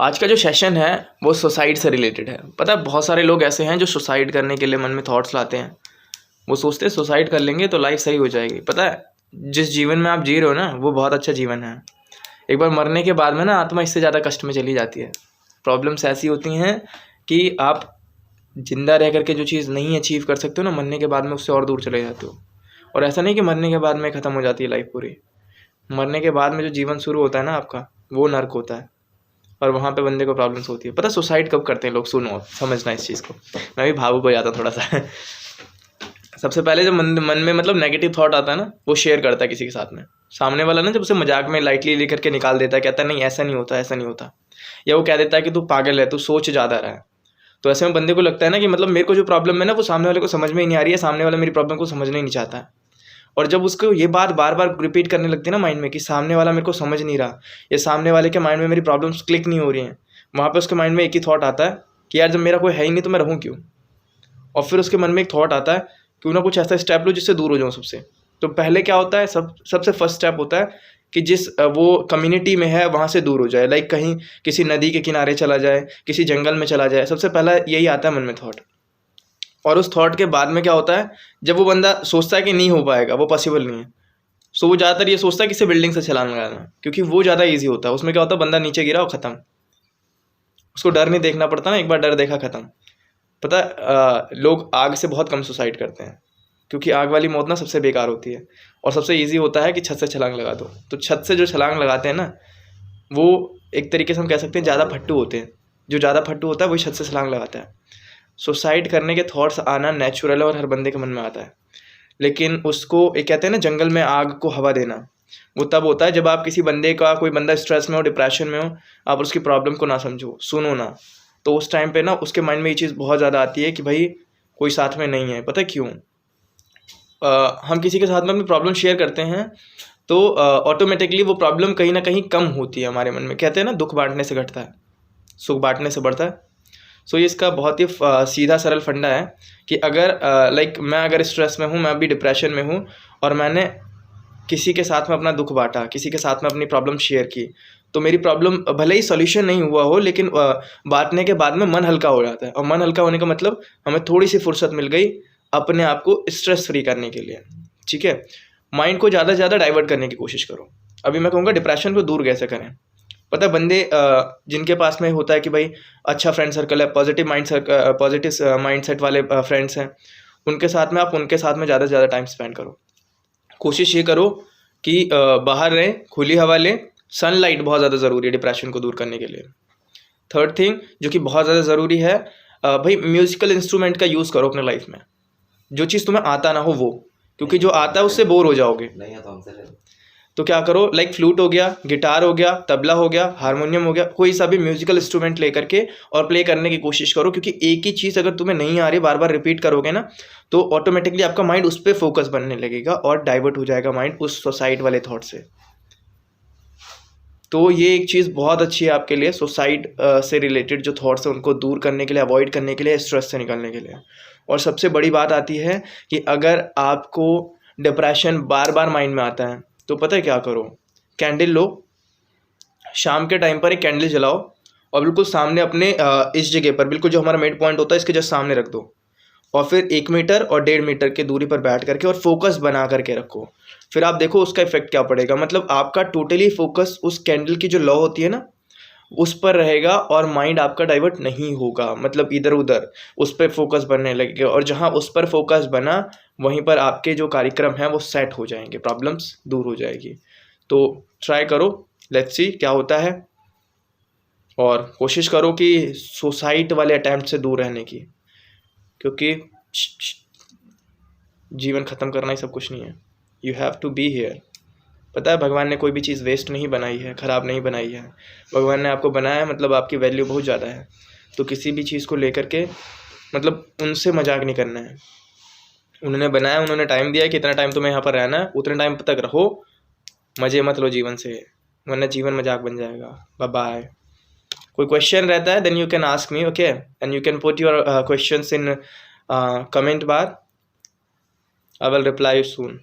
आज का जो सेशन है वो सुसाइड से रिलेटेड है। पता है बहुत सारे लोग ऐसे हैं जो सुसाइड करने के लिए मन में थॉट्स लाते हैं। वो सोचते हैं सुसाइड कर लेंगे तो लाइफ सही हो जाएगी। पता है जिस जीवन में आप जी रहे हो ना वो बहुत अच्छा जीवन है। एक बार मरने के बाद में ना आत्मा इससे ज़्यादा कष्ट में चली जाती है। प्रॉब्लम्स ऐसी होती हैं कि आप जिंदा रह करके जो चीज़ नहीं अचीव कर सकते हो ना, मरने के बाद में उससे और दूर चले जाते हो। और ऐसा नहीं कि मरने के बाद में ख़त्म हो जाती है लाइफ पूरी। मरने के बाद में जो जीवन शुरू होता है ना आपका, वो नर्क होता है और वहाँ पे बंदे को प्रॉब्लम्स होती है। पता सुसाइड कब करते हैं लोग? सुनो समझना इस चीज़ को। मैं भी भावुक हो जाता थोड़ा सा सबसे पहले जब मन में मतलब नेगेटिव थॉट आता है ना, वो शेयर करता है किसी के साथ में। सामने वाला ना जब उसे मजाक में लाइटली लेकर के निकाल देता है, कहता है नहीं ऐसा नहीं होता, ऐसा नहीं होता। या वो कह देता है कि तू पागल है, तू सोच ज़्यादा रहा है। तो ऐसे में बंदे को लगता है ना कि मतलब मेरे को जो प्रॉब्लम है ना वो सामने वाले को समझ में ही नहीं आ रही है, सामने वाला मेरी प्रॉब्लम को समझने ही नहीं चाहता है। और जब उसको ये बात बार बार रिपीट करने लगती है ना माइंड में कि सामने वाला मेरे को समझ नहीं रहा, या सामने वाले के माइंड में मेरी प्रॉब्लम्स क्लिक नहीं हो रही हैं, वहाँ पे उसके माइंड में एक ही थॉट आता है कि यार जब मेरा कोई है ही नहीं तो मैं रहूँ क्यों। और फिर उसके मन में एक थॉट आता है क्यों ना कुछ ऐसा स्टेप लो जिससे दूर हो जाऊँ सबसे। तो पहले क्या होता है, सबसे फर्स्ट स्टेप होता है कि जिस वो कम्युनिटी में है वहाँ से दूर हो जाए। लाइक कहीं किसी नदी के किनारे चला जाए, किसी जंगल में चला जाए। सबसे पहला यही आता है मन में थॉट। और उस थॉट के बाद में क्या होता है, जब वो बंदा सोचता है कि नहीं हो पाएगा, वो पॉसिबल नहीं है, सो वो ज़्यादातर ये सोचता है कि इसे बिल्डिंग से छलांग लगाना, क्योंकि वो ज़्यादा ईजी होता है। उसमें क्या होता है, बंदा नीचे गिरा और ख़त्म। उसको डर नहीं देखना पड़ता ना, एक बार डर देखा ख़त्म। पता है लोग आग से बहुत कम सुसाइड करते हैं, क्योंकि आग वाली मौत ना सबसे बेकार होती है। और सबसे ईजी होता है कि छत से छलांग लगा दो। तो छत से जो छलांग लगाते हैं ना, वो एक तरीके से हम कह सकते हैं ज़्यादा फट्टू होते हैं। जो ज़्यादा फट्टू होता है वही छत से छलांग लगाता है। सुसाइड करने के थॉट्स आना नेचुरल है और हर बंदे के मन में आता है। लेकिन उसको एक कहते हैं ना, जंगल में आग को हवा देना, वो तब होता है जब आप किसी बंदे का, कोई बंदा स्ट्रेस में हो, डिप्रेशन में हो, आप उसकी प्रॉब्लम को ना समझो, सुनो ना। तो उस टाइम पे ना उसके माइंड में ये चीज़ बहुत ज़्यादा आती है कि भाई कोई साथ में नहीं है। पता है क्यों? हम किसी के साथ में अपनी प्रॉब्लम शेयर करते हैं तो ऑटोमेटिकली वो प्रॉब्लम कहीं ना कहीं कम होती है हमारे मन में। कहते हैं ना दुख बांटने से घटता है, सुख बांटने से बढ़ता है। सो ये इसका बहुत ही सीधा सरल फंडा है कि अगर लाइक मैं अगर स्ट्रेस में हूँ, मैं अभी डिप्रेशन में हूँ, और मैंने किसी के साथ में अपना दुख बांटा, किसी के साथ में अपनी प्रॉब्लम शेयर की, तो मेरी प्रॉब्लम भले ही सॉल्यूशन नहीं हुआ हो, लेकिन बांटने के बाद में मन हल्का हो जाता है। और मन हल्का होने का मतलब हमें थोड़ी सी फुर्सत मिल गई अपने आप को स्ट्रेस फ्री करने के लिए। ठीक है, माइंड को ज़्यादा से ज़्यादा डाइवर्ट करने की कोशिश करो। अभी मैं कहूँगा डिप्रेशन को दूर कैसे करें। पता है बंदे जिनके पास में होता है कि भाई अच्छा फ्रेंड सर्कल है, पॉजिटिव माइंडसेट वाले फ्रेंड्स हैं, उनके साथ में आप उनके साथ में ज़्यादा से ज़्यादा टाइम स्पेंड करो। कोशिश ये करो कि बाहर रहें, खुली हवा लें। सनलाइट बहुत ज़्यादा ज़रूरी है डिप्रेशन को दूर करने के लिए। थर्ड थिंग जो कि बहुत ज़्यादा ज़रूरी है, भाई म्यूज़िकल इंस्ट्रूमेंट का यूज़ करो अपने लाइफ में। जो चीज़ तुम्हें आता ना हो वो, क्योंकि जो आता है उससे बोर हो जाओगे। नहीं आता हमसे ले। तो क्या करो, लाइक फ्लूट हो गया, गिटार हो गया, तबला हो गया, हारमोनियम हो गया, कोई सा भी म्यूजिकल इंस्ट्रूमेंट ले करके और प्ले करने की कोशिश करो। क्योंकि एक ही चीज़ अगर तुम्हें नहीं आ रही, बार बार रिपीट करोगे ना, तो ऑटोमेटिकली आपका माइंड उस पर फोकस बनने लगेगा और डाइवर्ट हो जाएगा माइंड उस सुसाइड वाले थॉट से। तो ये एक चीज़ बहुत अच्छी है आपके लिए, सुसाइड से रिलेटेड जो थॉट्स हैं उनको दूर करने के लिए, अवॉइड करने के लिए, स्ट्रेस से निकलने के लिए। और सबसे बड़ी बात आती है कि अगर आपको डिप्रेशन बार बार माइंड में आता है तो पता है क्या करो, कैंडल लो, शाम के टाइम पर एक कैंडल जलाओ और बिल्कुल सामने अपने इस जगह पर, बिल्कुल जो हमारा मिड पॉइंट होता है इसके जस्ट सामने रख दो। और फिर 1 मीटर और 1.5 मीटर की दूरी पर बैठ करके और फोकस बना करके रखो। फिर आप देखो उसका इफेक्ट क्या पड़ेगा। मतलब आपका टोटली फोकस उस कैंडल की जो लौ होती है ना उस पर रहेगा और माइंड आपका डाइवर्ट नहीं होगा, मतलब इधर उधर उस पर फोकस बनने लगेगा। और जहाँ उस पर फोकस बना वहीं पर आपके जो कार्यक्रम हैं वो सेट हो जाएंगे, प्रॉब्लम्स दूर हो जाएगी। तो ट्राई करो, लेट्स सी क्या होता है। और कोशिश करो कि सुसाइड वाले अटैम्प्ट से दूर रहने की, क्योंकि जीवन ख़त्म करना ही सब कुछ नहीं है। You have to be here. पता है भगवान ने कोई भी चीज़ वेस्ट नहीं बनाई है, ख़राब नहीं बनाई है। भगवान ने आपको बनाया है, मतलब आपकी वैल्यू बहुत ज़्यादा है। तो किसी भी चीज़ को लेकर के मतलब उनसे मजाक नहीं करना है। उन्होंने बनाया, उन्होंने टाइम दिया है कि इतना टाइम तुम्हें यहाँ पर रहना है, उतने टाइम तक रहो, मज़े मत लो जीवन से, वरना जीवन मजाक बन जाएगा। Bye bye. कोई क्वेश्चन रहता है then you can ask me, okay, and you can put your questions in comment bar. I will reply you soon.